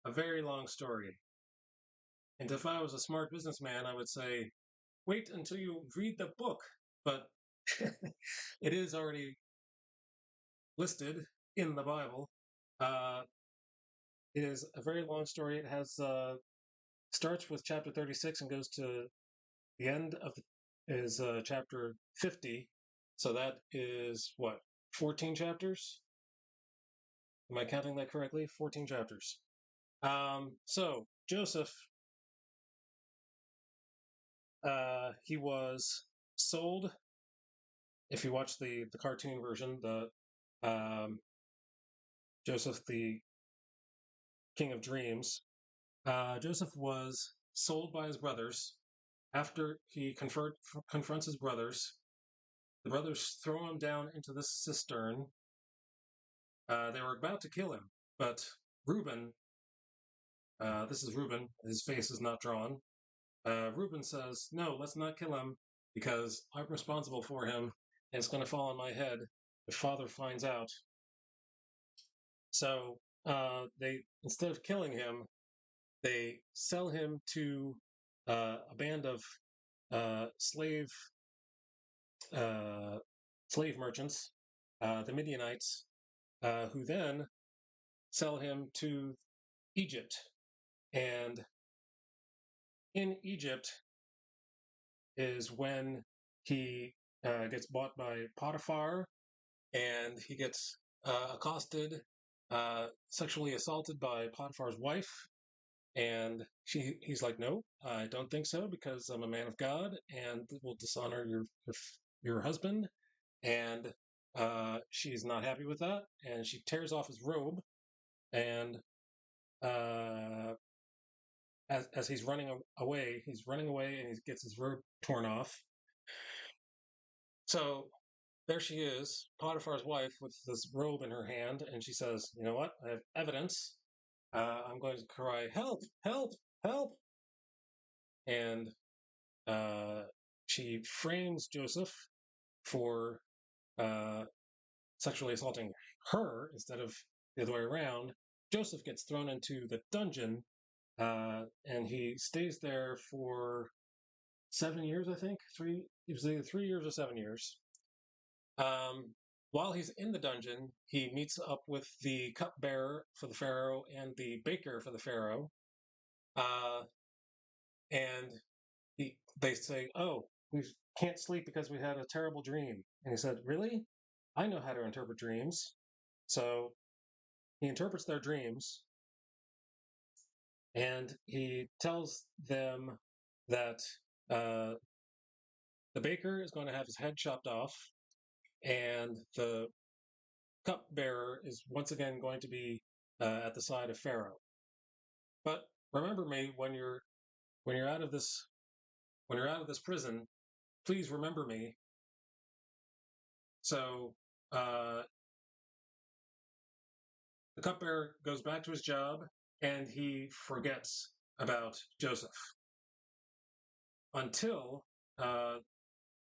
a very long story. And if I was a smart businessman, I would say, wait until you read the book. But it is already listed in the Bible. Uh, it is a very long story. It has starts with chapter 36 and goes to the end of is chapter 50. So that is what, 14 chapters? Am I counting that correctly? 14 chapters. So Joseph, he was sold. If you watch the cartoon version, the um, Joseph, the King of Dreams, Joseph was sold by his brothers. After he confronts his brothers, the brothers throw him down into this cistern. They were about to kill him, but Reuben, this is Reuben, his face is not drawn. Reuben says, no, let's not kill him because I'm responsible for him and it's going to fall on my head if father finds out. So they, instead of killing him, they sell him to a band of uh, slave uh, slave merchants, the Midianites, who then sell him to Egypt. And in Egypt is when he gets bought by Potiphar, and he gets accosted, sexually assaulted by Potiphar's wife. And he's like, no, I don't think so because I'm a man of God and will dishonor your husband. And she's not happy with that, and she tears off his robe. And uh, as he's running away, and he gets his robe torn off. So there she is, Potiphar's wife, with this robe in her hand, and she says, "You know what? I have evidence. I'm going to cry, help, help, help!" And uh, she frames Joseph for uh, sexually assaulting her instead of the other way around. Joseph gets thrown into the dungeon, and he stays there for 7 years, I think. It was either 3 years or 7 years. Um, while he's in the dungeon, he meets up with the cupbearer for the pharaoh and the baker for the pharaoh, uh, and they say, "Oh, we can't sleep because we had a terrible dream." And he said, "Really? I know how to interpret dreams." So he interprets their dreams, and he tells them that uh, the baker is going to have his head chopped off, and the cupbearer is once again going to be at the side of Pharaoh. But remember me when you're out of this when you're out of this prison. Please remember me. So uh, the cupbearer goes back to his job, and he forgets about Joseph until uh,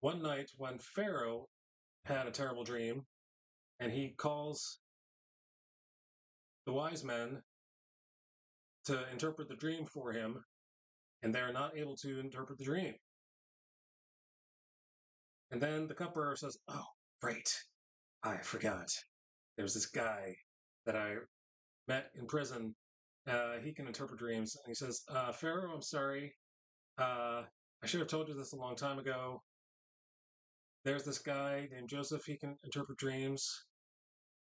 one night when Pharaoh had a terrible dream, and he calls the wise men to interpret the dream for him, and they're not able to interpret the dream. And then the cupbearer says, "Oh, right, I forgot. There's this guy that I met in prison. He can interpret dreams." And he says, "Pharaoh, I'm sorry. I should have told you this a long time ago. There's this guy named Joseph. He can interpret dreams."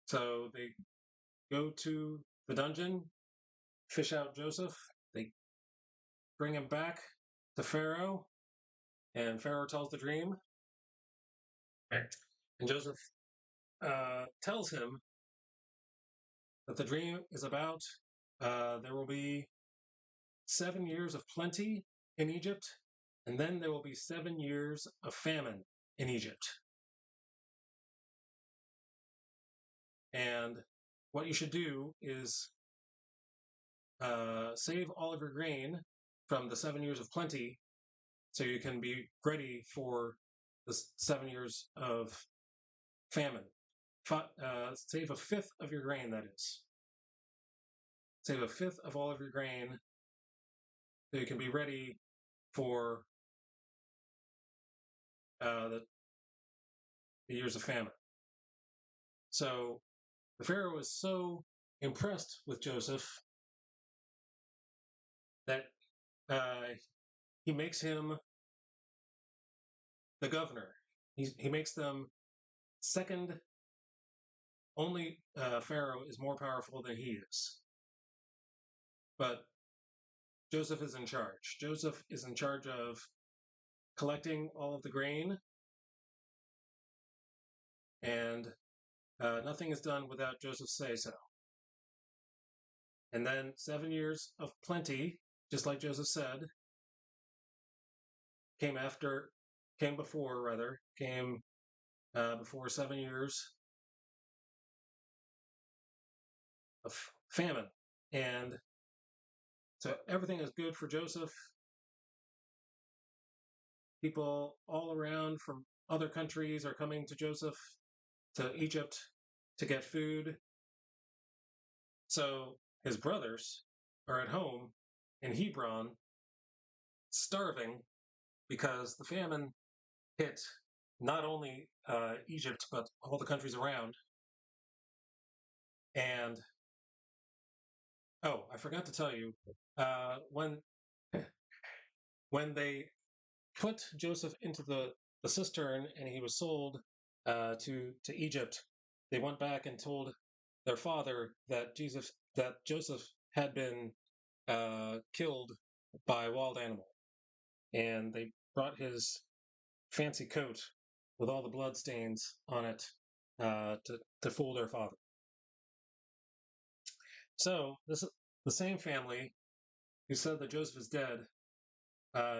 So they go to the dungeon, fish out Joseph. They bring him back to Pharaoh, and Pharaoh tells the dream. And Joseph tells him that the dream is about there will be 7 years of plenty in Egypt, and then there will be 7 years of famine in Egypt. And what you should do is save all of your grain from the 7 years of plenty so you can be ready for the 7 years of famine. Save a fifth of your grain, that is. save a fifth of all of your grain so you can be ready for the years of famine. So the Pharaoh is so impressed with Joseph that he makes him the governor. He makes them second. Only Pharaoh is more powerful than he is. But Joseph is in charge. Joseph is in charge of collecting all of the grain, and nothing is done without Joseph's say-so. And then 7 years of plenty, just like Joseph said, came before 7 years of famine. And so everything is good for Joseph. People all around from other countries are coming to Joseph, to Egypt, to get food. So his brothers are at home in Hebron, starving, because the famine hit not only Egypt, but all the countries around. And, oh, I forgot to tell you, when they put Joseph into the cistern and he was sold to Egypt, they went back and told their father that Joseph had been killed by a wild animal, and they brought his fancy coat with all the blood stains on it to fool their father. So this the same family who said that Joseph is dead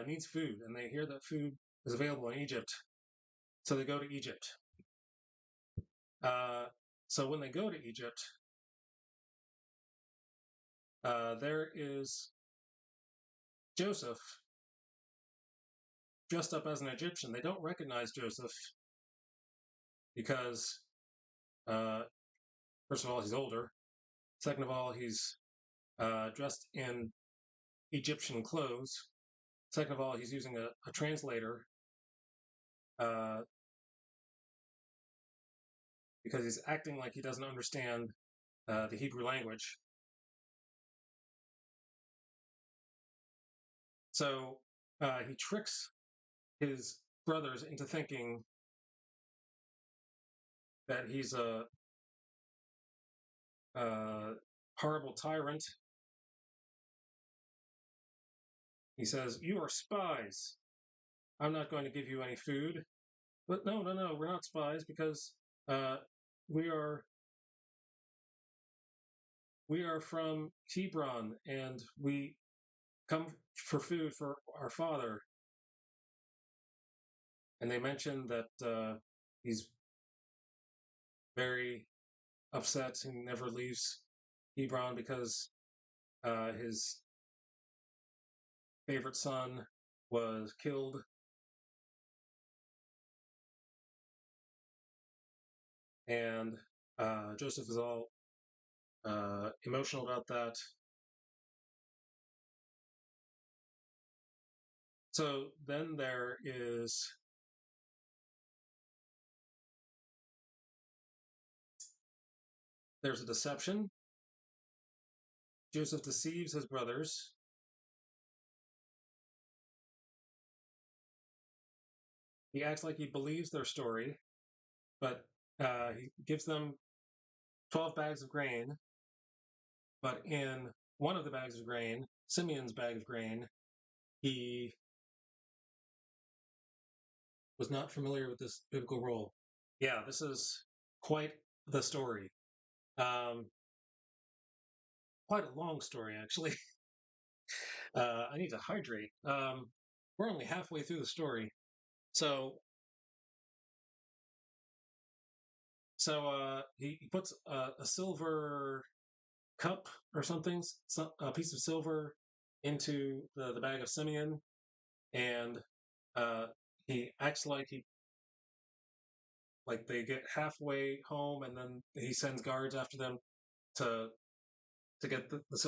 needs food, and they hear that food is available in Egypt, so they go to Egypt. So when they go to Egypt, there is Joseph dressed up as an Egyptian. They don't recognize Joseph because, first of all, he's older. Second of all, he's dressed in Egyptian clothes. Second of all, he's using a translator because he's acting like he doesn't understand the Hebrew language. So he tricks his brothers into thinking that he's a horrible tyrant. He says, "You are spies. I'm not going to give you any food." But no, we're not spies, because we are from Hebron, and we come for food for our father. And they mentioned that he's very upset and never leaves Hebron because his favorite son was killed. And Joseph is all emotional about that. So then there's a deception. Joseph deceives his brothers. He acts like he believes their story, but he gives them 12 bags of grain. But in one of the bags of grain, Simeon's bag of grain, he was not familiar with this biblical role. Yeah, this is quite the story. Quite a long story, actually. I need to hydrate. We're only halfway through the story. So he puts a silver cup or something, a piece of silver, into the bag of Simeon, and he acts like they get halfway home, and then he sends guards after them to get the silver